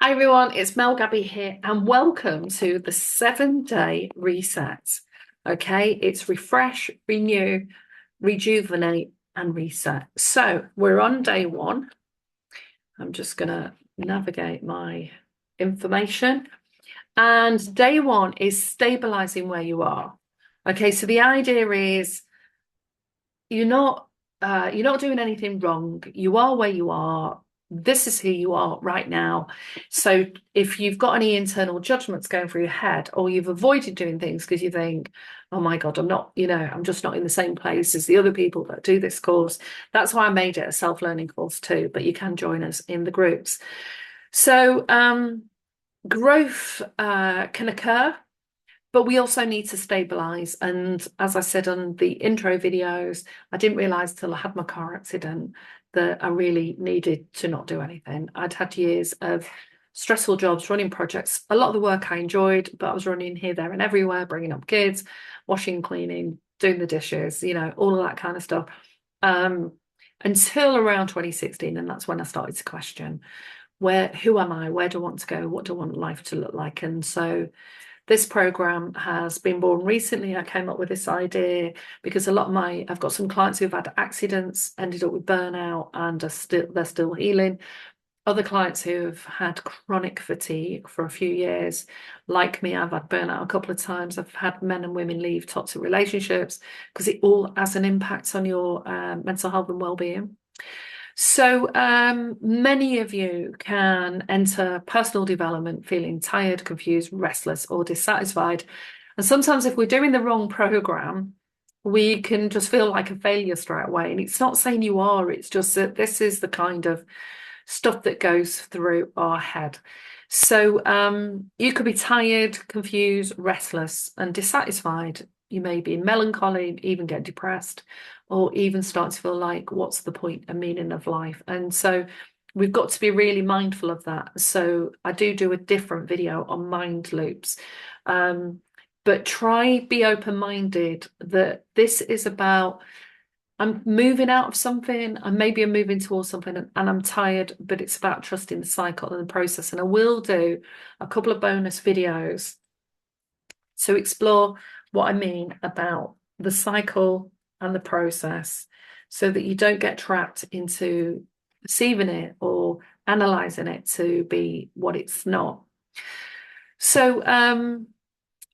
Hi everyone, it's Mel Gabby here, and welcome to the 7-day reset. Okay, it's refresh, renew, rejuvenate, and reset. So we're on day one. I'm just going to navigate my information. And day one is stabilizing where you are. Okay, so the idea is you're not doing anything wrong. You are where you are. This is who you are right now. So if you've got any internal judgments going through your head, or you've avoided doing things because you think, oh my God, I'm just not in the same place as the other people that do this course. That's why I made it a self-learning course too, but you can join us in the groups. So growth can occur, but we also need to stabilize. And as I said on the intro videos, I didn't realize till I had my car accident that I really needed to not do anything. I'd had years of stressful jobs, running projects, a lot of the work I enjoyed, but I was running here, there, and everywhere, bringing up kids, washing, cleaning, doing the dishes, all of that kind of stuff. Until around 2016, and that's when I started to question who am I? Where do I want to go? What do I want life to look like? And so this program has been born recently. I came up with this idea because I've got some clients who've had accidents, ended up with burnout, and they're still healing. Other clients who have had chronic fatigue for a few years, like me, I've had burnout a couple of times. I've had men and women leave toxic relationships because it all has an impact on your mental health and well-being. So many of you can enter personal development feeling tired, confused, restless, or dissatisfied. And sometimes if we're doing the wrong program, we can just feel like a failure straight away. And it's not saying you are, it's just that this is the kind of stuff that goes through our head. So you could be tired, confused, restless, and dissatisfied. You may be melancholy, even get depressed, or even start to feel like, what's the point and meaning of life? And so we've got to be really mindful of that. So I do a different video on mind loops. But be open-minded that this is about I'm moving out of something, and maybe I'm moving towards something, and I'm tired, but it's about trusting the cycle and the process. And I will do a couple of bonus videos to explore what I mean about the cycle and the process so that you don't get trapped into perceiving it or analyzing it to be what it's not. So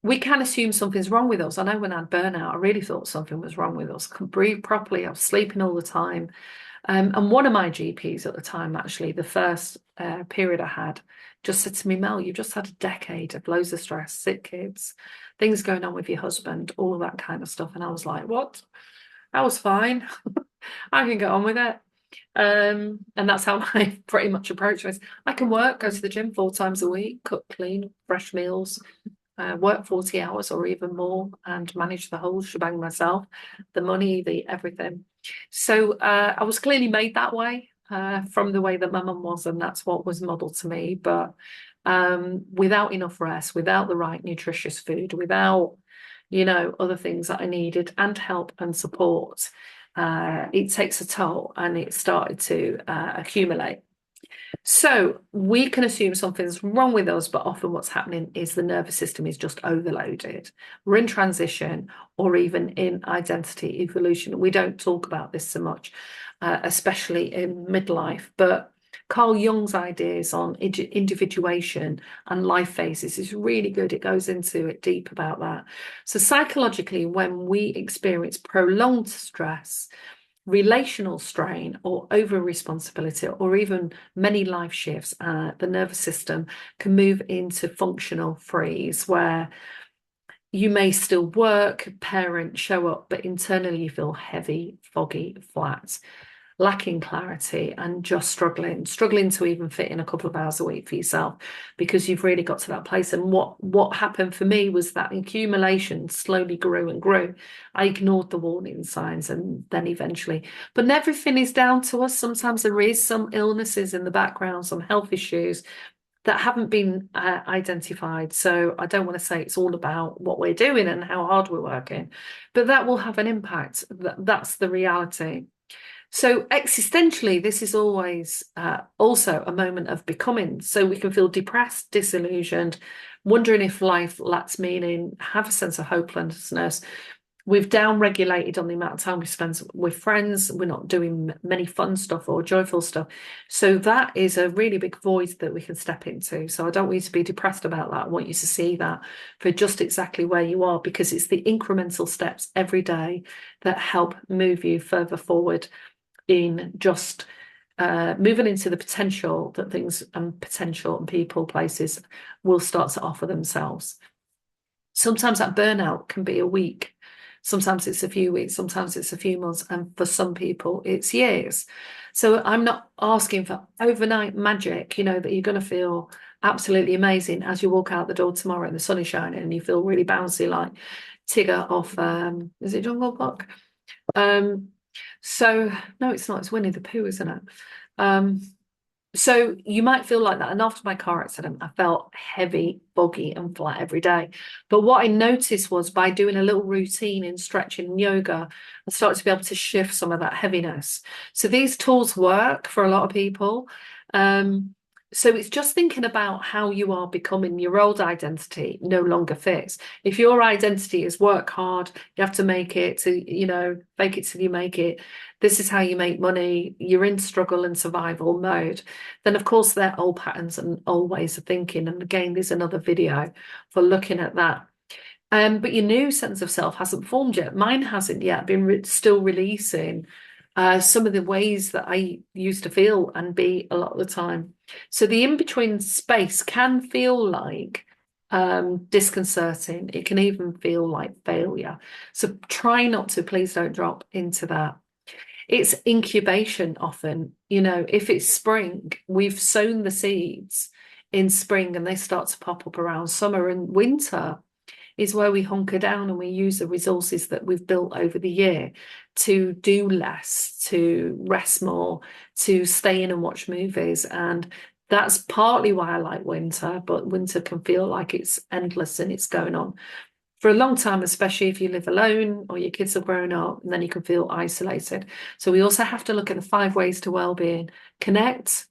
we can assume something's wrong with us. I know when I had burnout, I really thought something was wrong with us. I couldn't breathe properly. I was sleeping all the time. And one of my GPs at the time, actually, the first period I had, just said to me, Mel, you've just had a decade of loads of stress, sick kids, things going on with your husband, all of that kind of stuff. And I was like, what? I was fine. I can get on with it. And that's how I pretty much approach this. I can work, go to the gym 4 times a week, cook, clean, fresh meals, work 40 hours or even more, and manage the whole shebang myself, the money, the everything. So I was clearly made that way from the way that my mum was, and that's what was modeled to me. But without enough rest, without the right nutritious food, without, other things that I needed and help and support, it takes a toll, and it started to accumulate. So we can assume something's wrong with us, but often what's happening is the nervous system is just overloaded. We're in transition or even in identity evolution. We don't talk about this so much, especially in midlife, but Carl Jung's ideas on individuation and life phases is really good. It goes into it deep about that. So psychologically, when we experience prolonged stress, relational strain, or over responsibility, or even many life shifts, the nervous system can move into functional freeze, where you may still work, parent, show up, but internally you feel heavy, foggy, flat, lacking clarity, and just struggling to even fit in a couple of hours a week for yourself because you've really got to that place. And what happened for me was that accumulation slowly grew and grew. I ignored the warning signs, and then eventually, but everything is down to us. Sometimes there is some illnesses in the background, some health issues that haven't been identified. So I don't want to say it's all about what we're doing and how hard we're working, but that will have an impact. That's the reality. So existentially, this is always also a moment of becoming. So we can feel depressed, disillusioned, wondering if life lacks meaning, have a sense of hopelessness. We've down-regulated on the amount of time we spend with friends. We're not doing many fun stuff or joyful stuff. So that is a really big void that we can step into. So I don't want you to be depressed about that. I want you to see that for just exactly where you are, because it's the incremental steps every day that help move you further forward in just moving into the potential that things and potential and people, places will start to offer themselves. Sometimes that burnout can be a week. Sometimes it's a few weeks, sometimes it's a few months, and for some people it's years. So I'm not asking for overnight magic, that you're going to feel absolutely amazing as you walk out the door tomorrow and the sun is shining and you feel really bouncy like Tigger off, is it Jungle Book? So no, it's not, it's Winnie the Pooh, isn't it? So you might feel like that. And after my car accident, I felt heavy, foggy, and flat every day. But what I noticed was by doing a little routine in stretching and yoga, I started to be able to shift some of that heaviness. So these tools work for a lot of people. So it's just thinking about how you are becoming. Your old identity no longer fits. If your identity is work hard, you have to make it to, fake it till you make it. This is how you make money. You're in struggle and survival mode. Then of course they're old patterns and old ways of thinking. And again, there's another video for looking at that. But your new sense of self hasn't formed yet. Mine hasn't yet. Been still releasing some of the ways that I used to feel and be a lot of the time. So the in-between space can feel like disconcerting. It can even feel like failure. So try not to, please don't drop into that. It's incubation often. If it's spring, we've sown the seeds in spring and they start to pop up around summer, and winter is where we hunker down and we use the resources that we've built over the year to do less, to rest more, to stay in and watch movies. And that's partly why I like winter, but winter can feel like it's endless and it's going on for a long time, especially if you live alone or your kids have grown up, and then you can feel isolated. So we also have to look at the 5 ways to well-being. Connect,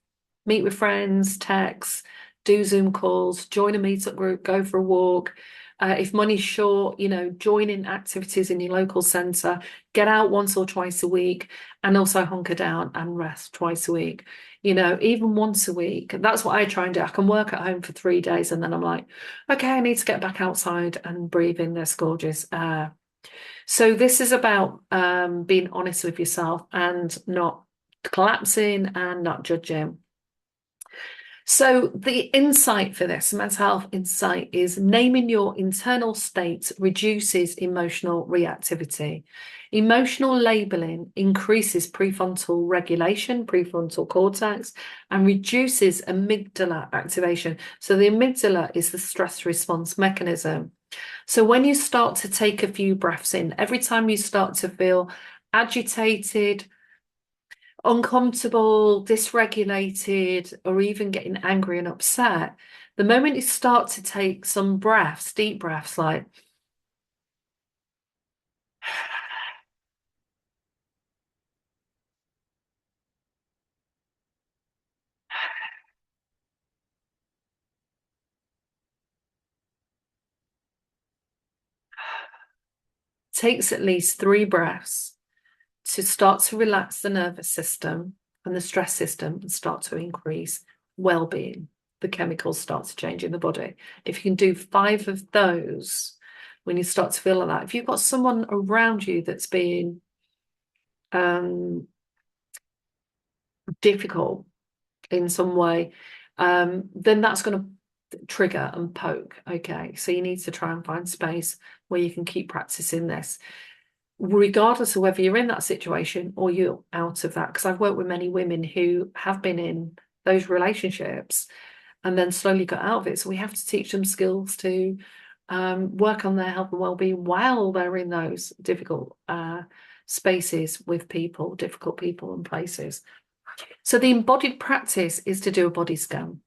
meet with friends, text, do Zoom calls, join a meetup group, go for a walk. If money's short, join in activities in your local centre, get out once or twice a week, and also hunker down and rest twice a week. Even once a week. That's what I try and do. I can work at home for 3 days and then I'm like, okay, I need to get back outside and breathe in this gorgeous air. So this is about being honest with yourself and not collapsing and not judging. So the insight for this, mental health insight, is naming your internal state reduces emotional reactivity. Emotional labeling increases prefrontal regulation, prefrontal cortex, and reduces amygdala activation. So the amygdala is the stress response mechanism. So when you start to take a few breaths in, every time you start to feel agitated, uncomfortable, dysregulated, or even getting angry and upset, the moment you start to take some breaths, deep breaths, like takes at least 3 breaths to start to relax the nervous system and the stress system and start to increase well-being. The chemicals start to change in the body. If you can do 5 of those, when you start to feel like that, if you've got someone around you that's being difficult in some way, then that's going to trigger and poke. Okay, so you need to try and find space where you can keep practicing this, regardless of whether you're in that situation or you're out of that. Because I've worked with many women who have been in those relationships and then slowly got out of it. So we have to teach them skills to work on their health and well-being while they're in those difficult spaces with people, difficult people and places. So the embodied practice is to do a body scan.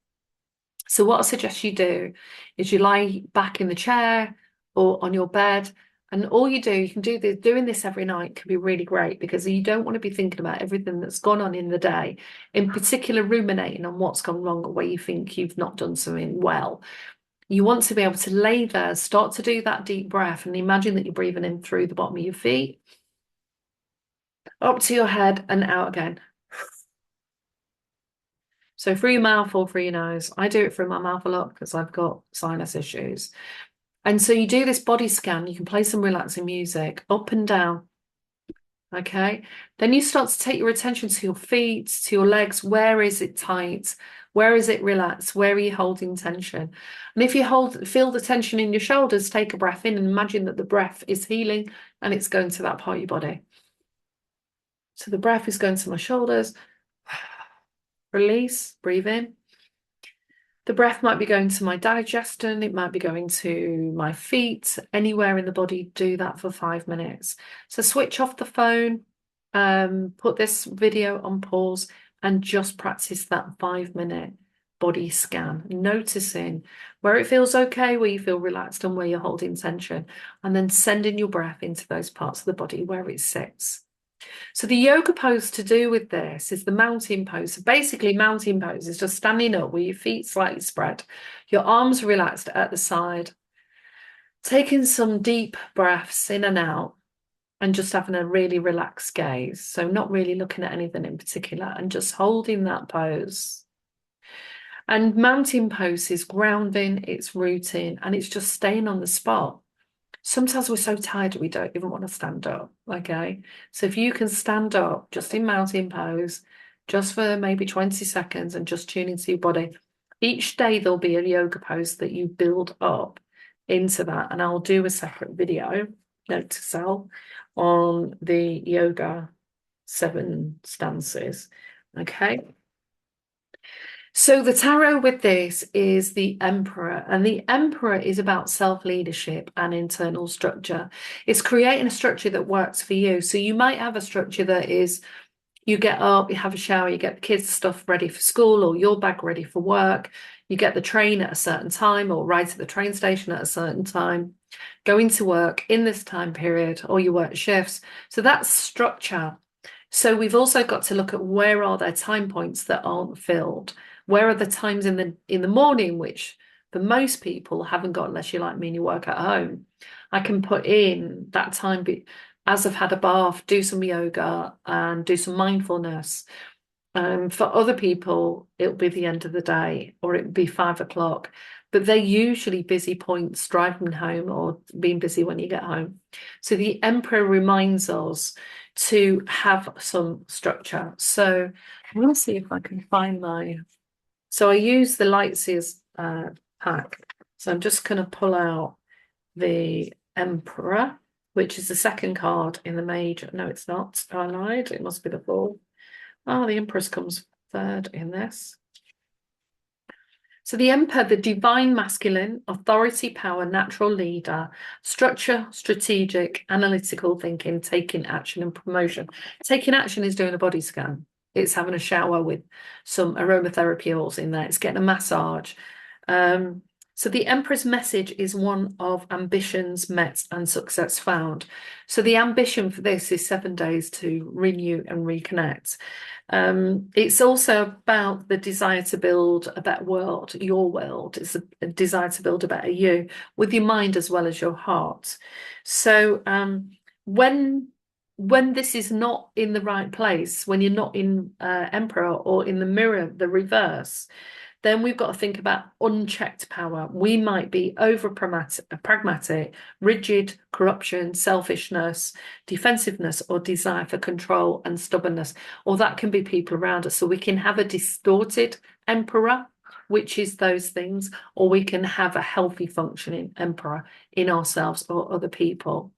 So what I suggest you do is you lie back in the chair or on your bed And all you do, you can do this, doing this every night can be really great, because you don't want to be thinking about everything that's gone on in the day, in particular ruminating on what's gone wrong or where you think you've not done something well. You want to be able to lay there, start to do that deep breath, and imagine that you're breathing in through the bottom of your feet, up to your head and out again. So through your mouth or through your nose. I do it through my mouth a lot because I've got sinus issues. And so you do this body scan, you can play some relaxing music up and down. Okay. Then you start to take your attention to your feet, to your legs. Where is it tight? Where is it relaxed? Where are you holding tension? And if you feel the tension in your shoulders, take a breath in and imagine that the breath is healing and it's going to that part of your body. So the breath is going to my shoulders. Release, breathe in. The breath might be going to my digestion, it might be going to my feet, anywhere in the body. Do that for 5 minutes. So switch off the phone, put this video on pause, and just practice that 5-minute body scan, noticing where it feels okay, where you feel relaxed, and where you're holding tension, and then sending your breath into those parts of the body where it sits. So the yoga pose to do with this is the mountain pose. So basically, mountain pose is just standing up with your feet slightly spread, your arms relaxed at the side, taking some deep breaths in and out, and just having a really relaxed gaze. So not really looking at anything in particular, and just holding that pose. And mountain pose is grounding, it's rooting, and it's just staying on the spot. Sometimes we're so tired we don't even want to stand up, okay? So if you can stand up just in mountain pose, just for maybe 20 seconds and just tune into your body. Each day there'll be a yoga pose that you build up into that. And I'll do a separate video, note to self, on the yoga 7 stances, okay? So the tarot with this is the Emperor, and the Emperor is about self-leadership and internal structure. It's creating a structure that works for you. So you might have a structure that is, you get up, you have a shower, you get the kids' stuff ready for school or your bag ready for work, you get the train at a certain time or ride to the train station at a certain time, going to work in this time period, or you work shifts. So that's structure. So we've also got to look at where are there time points that aren't filled. Where are the times in the morning, which for most people haven't got, unless you're like me and you work at home. I can put in that time as I've had a bath, do some yoga and do some mindfulness. For other people, it'll be the end of the day, or it'll be 5 o'clock. But they're usually busy points driving home or being busy when you get home. So the Emperor reminds us to have some structure. So I'm going to see if I can find my... So I use the Lightseers pack. So I'm just going to pull out the Emperor, which is the second card in the Mage. No, it's not. I lied. It must be the Fool. Oh, the Empress comes third in this. So the Emperor, the divine masculine, authority, power, natural leader, structure, strategic, analytical thinking, taking action and promotion. Taking action is doing a body scan. It's having a shower with some aromatherapy oils in there. It's getting a massage. So the Emperor's message is one of ambitions met and success found. So the ambition for this is 7 days to renew and reconnect. It's also about the desire to build a better world, your world. It's a desire to build a better you with your mind as well as your heart. So when this is not in the right place, when you're not in Emperor or in the mirror, the reverse, then we've got to think about unchecked power. We might be over pragmatic, rigid, corruption, selfishness, defensiveness, or desire for control and stubbornness. Or that can be people around us. So we can have a distorted Emperor, which is those things, or we can have a healthy functioning Emperor in ourselves or other people.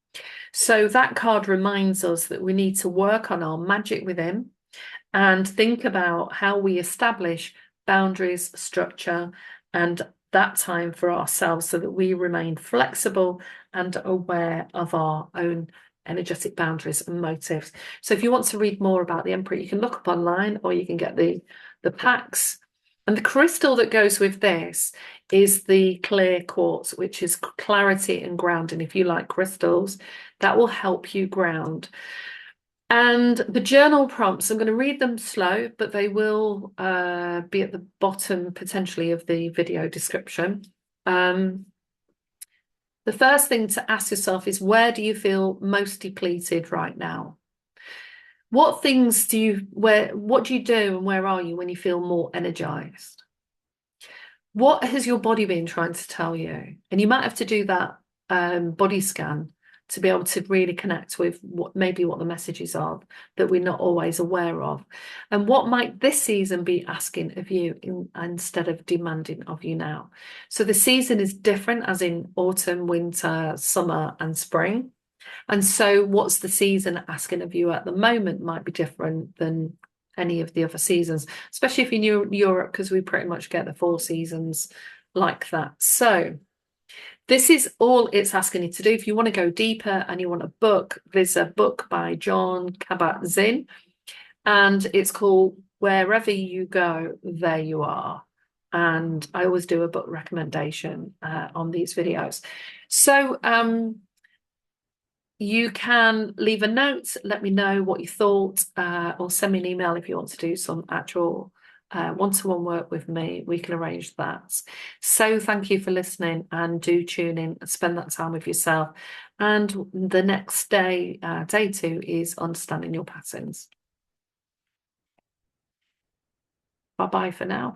So that card reminds us that we need to work on our magic within and think about how we establish boundaries, structure, and that time for ourselves so that we remain flexible and aware of our own energetic boundaries and motives. So if you want to read more about the Emperor, you can look up online or you can get the packs. And the crystal that goes with this is the clear quartz, which is clarity and grounding. If you like crystals, that will help you ground. And the journal prompts, I'm going to read them slow, but they will be at the bottom potentially of the video description. The first thing to ask yourself is, where do you feel most depleted right now? What things do you, what do you do and where are you when you feel more energized? What has your body been trying to tell you? And you might have to do that body scan to be able to really connect with what the messages are that we're not always aware of. And what might this season be asking of you instead of demanding of you now? So the season is different, as in autumn, winter, summer, and spring. And so what's the season asking of you at the moment might be different than any of the other seasons, especially if you're in Europe, because we pretty much get the 4 seasons like that. So this is all it's asking you to do. If you want to go deeper and you want a book, there's a book by John Kabat-Zinn, and it's called Wherever You Go, There You Are. And I always do a book recommendation on these videos. So you can leave a note, let me know what you thought, or send me an email if you want to do some actual one-to-one work with me. We can arrange that. So thank you for listening, and do tune in and spend that time with yourself. And the next day, day 2, is understanding your patterns. Bye-bye for now.